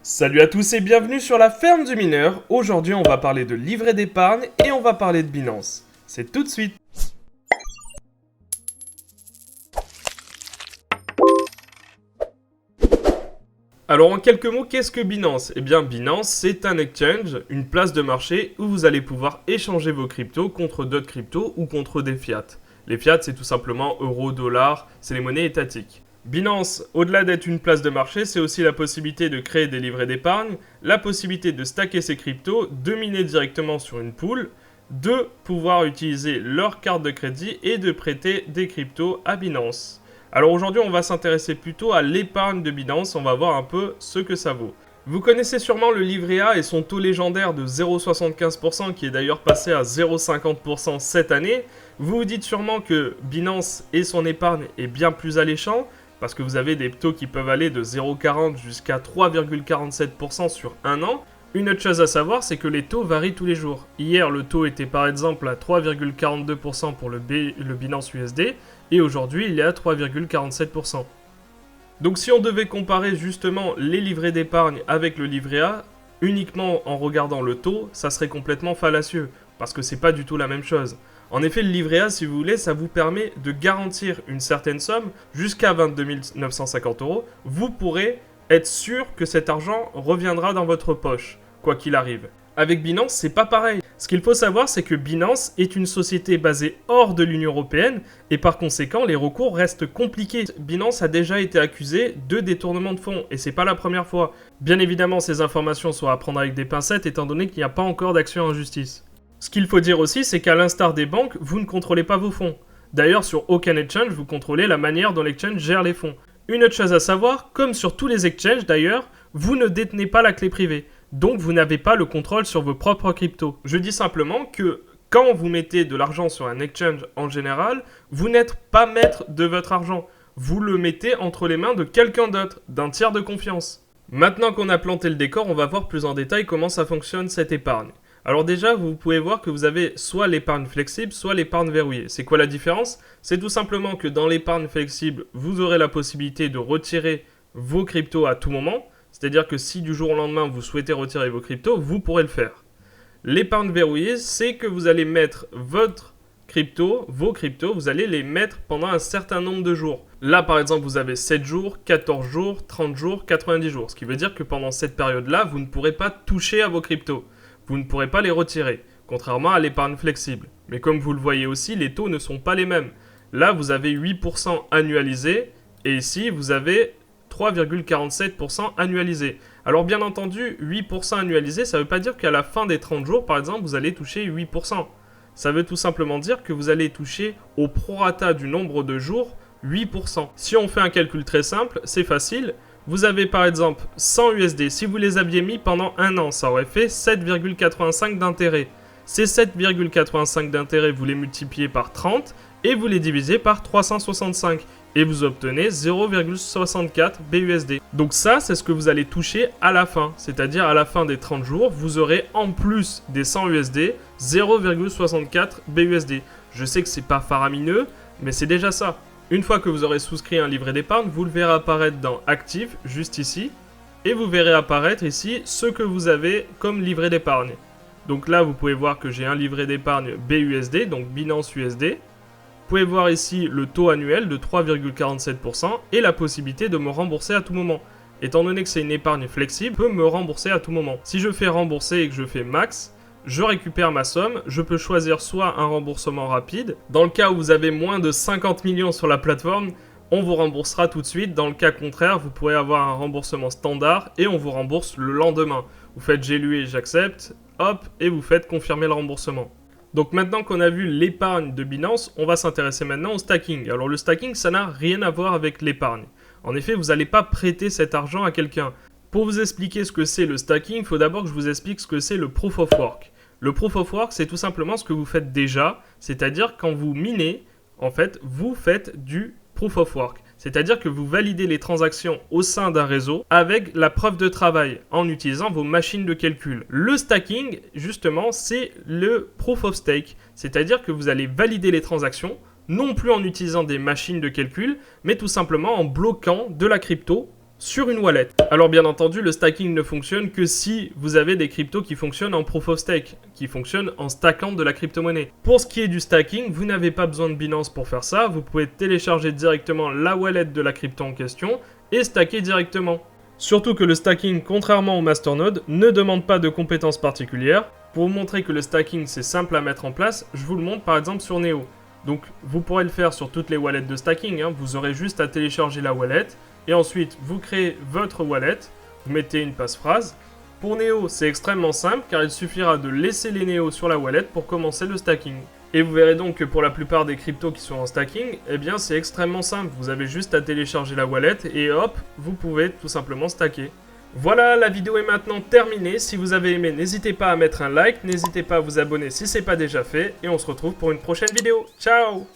Salut à tous et bienvenue sur la ferme du mineur. Aujourd'hui on va parler de livret d'épargne et on va parler de Binance. C'est tout de suite. Alors en quelques mots, qu'est-ce que Binance? Eh bien Binance c'est un exchange, une place de marché où vous allez pouvoir échanger vos cryptos contre d'autres cryptos ou contre des fiat. Les fiat c'est tout simplement euros, dollars, c'est les monnaies étatiques. Binance, au-delà d'être une place de marché, c'est aussi la possibilité de créer des livrets d'épargne, la possibilité de stacker ses cryptos, de miner directement sur une pool, de pouvoir utiliser leur carte de crédit et de prêter des cryptos à Binance. Alors aujourd'hui, on va s'intéresser plutôt à l'épargne de Binance, on va voir un peu ce que ça vaut. Vous connaissez sûrement le livret A et son taux légendaire de 0,75% qui est d'ailleurs passé à 0,50% cette année. Vous vous dites sûrement que Binance et son épargne est bien plus alléchant, parce que vous avez des taux qui peuvent aller de 0,40 jusqu'à 3,47% sur un an. Une autre chose à savoir, c'est que les taux varient tous les jours. Hier, le taux était par exemple à 3,42% pour le Binance USD, et aujourd'hui, il est à 3,47%. Donc si on devait comparer justement les livrets d'épargne avec le livret A, uniquement en regardant le taux, ça serait complètement fallacieux, parce que c'est pas du tout la même chose. En effet, le livret A, si vous voulez, ça vous permet de garantir une certaine somme jusqu'à 22 950 €. Vous pourrez être sûr que cet argent reviendra dans votre poche, quoi qu'il arrive. Avec Binance, c'est pas pareil. Ce qu'il faut savoir, c'est que Binance est une société basée hors de l'Union européenne et par conséquent, les recours restent compliqués. Binance a déjà été accusé de détournement de fonds et c'est pas la première fois. Bien évidemment, ces informations sont à prendre avec des pincettes étant donné qu'il n'y a pas encore d'action en justice. Ce qu'il faut dire aussi, c'est qu'à l'instar des banques, vous ne contrôlez pas vos fonds. D'ailleurs, sur aucun exchange, vous contrôlez la manière dont l'exchange gère les fonds. Une autre chose à savoir, comme sur tous les exchanges d'ailleurs, vous ne détenez pas la clé privée. Donc vous n'avez pas le contrôle sur vos propres cryptos. Je dis simplement que quand vous mettez de l'argent sur un exchange en général, vous n'êtes pas maître de votre argent. Vous le mettez entre les mains de quelqu'un d'autre, d'un tiers de confiance. Maintenant qu'on a planté le décor, on va voir plus en détail comment ça fonctionne cette épargne. Alors déjà, vous pouvez voir que vous avez soit l'épargne flexible, soit l'épargne verrouillée. C'est quoi la différence? C'est tout simplement que dans l'épargne flexible, vous aurez la possibilité de retirer vos cryptos à tout moment. C'est-à-dire que si du jour au lendemain, vous souhaitez retirer vos cryptos, vous pourrez le faire. L'épargne verrouillée, c'est que vous allez mettre vos cryptos, vous allez les mettre pendant un certain nombre de jours. Là, par exemple, vous avez 7 jours, 14 jours, 30 jours, 90 jours. Ce qui veut dire que pendant cette période-là, vous ne pourrez pas toucher à vos cryptos. Vous ne pourrez pas les retirer, contrairement à l'épargne flexible. Mais comme vous le voyez aussi, les taux ne sont pas les mêmes. Là, vous avez 8% annualisé, et ici, vous avez 3,47% annualisé. Alors bien entendu, 8% annualisé, ça ne veut pas dire qu'à la fin des 30 jours, par exemple, vous allez toucher 8%. Ça veut tout simplement dire que vous allez toucher au prorata du nombre de jours 8%. Si on fait un calcul très simple, c'est facile. Vous avez par exemple 100 USD. Si vous les aviez mis pendant un an, ça aurait fait 7,85 d'intérêt. Ces 7,85 d'intérêt, vous les multipliez par 30 et vous les divisez par 365. Et vous obtenez 0,64 BUSD. Donc ça, c'est ce que vous allez toucher à la fin. C'est-à-dire à la fin des 30 jours, vous aurez en plus des 100 USD, 0,64 BUSD. Je sais que c'est pas faramineux, mais c'est déjà ça. Une fois que vous aurez souscrit un livret d'épargne, vous le verrez apparaître dans Actifs, juste ici. Et vous verrez apparaître ici ce que vous avez comme livret d'épargne. Donc là, vous pouvez voir que j'ai un livret d'épargne BUSD, donc Binance USD. Vous pouvez voir ici le taux annuel de 3,47% et la possibilité de me rembourser à tout moment. Étant donné que c'est une épargne flexible, je peux me rembourser à tout moment. Si je fais rembourser et que je fais max, je récupère ma somme, je peux choisir soit un remboursement rapide. Dans le cas où vous avez moins de 50 millions sur la plateforme, on vous remboursera tout de suite. Dans le cas contraire, vous pourrez avoir un remboursement standard et on vous rembourse le lendemain. Vous faites j'ai lu et j'accepte, hop, et vous faites confirmer le remboursement. Donc maintenant qu'on a vu l'épargne de Binance, on va s'intéresser maintenant au stacking. Alors le stacking, ça n'a rien à voir avec l'épargne. En effet, vous n'allez pas prêter cet argent à quelqu'un. Pour vous expliquer ce que c'est le stacking, il faut d'abord que je vous explique ce que c'est le Proof of Work. Le Proof of Work, c'est tout simplement ce que vous faites déjà, c'est-à-dire quand vous minez, en fait, vous faites du Proof of Work. C'est-à-dire que vous validez les transactions au sein d'un réseau avec la preuve de travail en utilisant vos machines de calcul. Le stacking, justement, c'est le Proof of Stake. C'est-à-dire que vous allez valider les transactions, non plus en utilisant des machines de calcul, mais tout simplement en bloquant de la crypto sur une wallet. Alors bien entendu, le stacking ne fonctionne que si vous avez des cryptos qui fonctionnent en proof of stake, qui fonctionnent en stackant de la crypto-monnaie. Pour ce qui est du stacking, vous n'avez pas besoin de Binance pour faire ça, vous pouvez télécharger directement la wallet de la crypto en question et stacker directement. Surtout que le stacking, contrairement au masternode, ne demande pas de compétences particulières. Pour vous montrer que le stacking c'est simple à mettre en place, je vous le montre par exemple sur Neo. Donc vous pourrez le faire sur toutes les wallets de stacking, vous aurez juste à télécharger la wallet et ensuite vous créez votre wallet, vous mettez une passphrase. Pour Neo c'est extrêmement simple car il suffira de laisser les Neo sur la wallet pour commencer le stacking. Et vous verrez donc que pour la plupart des cryptos qui sont en stacking, eh bien c'est extrêmement simple, vous avez juste à télécharger la wallet et hop, vous pouvez tout simplement stacker. Voilà, la vidéo est maintenant terminée. Si vous avez aimé, n'hésitez pas à mettre un like, n'hésitez pas à vous abonner si ce n'est pas déjà fait, et on se retrouve pour une prochaine vidéo. Ciao!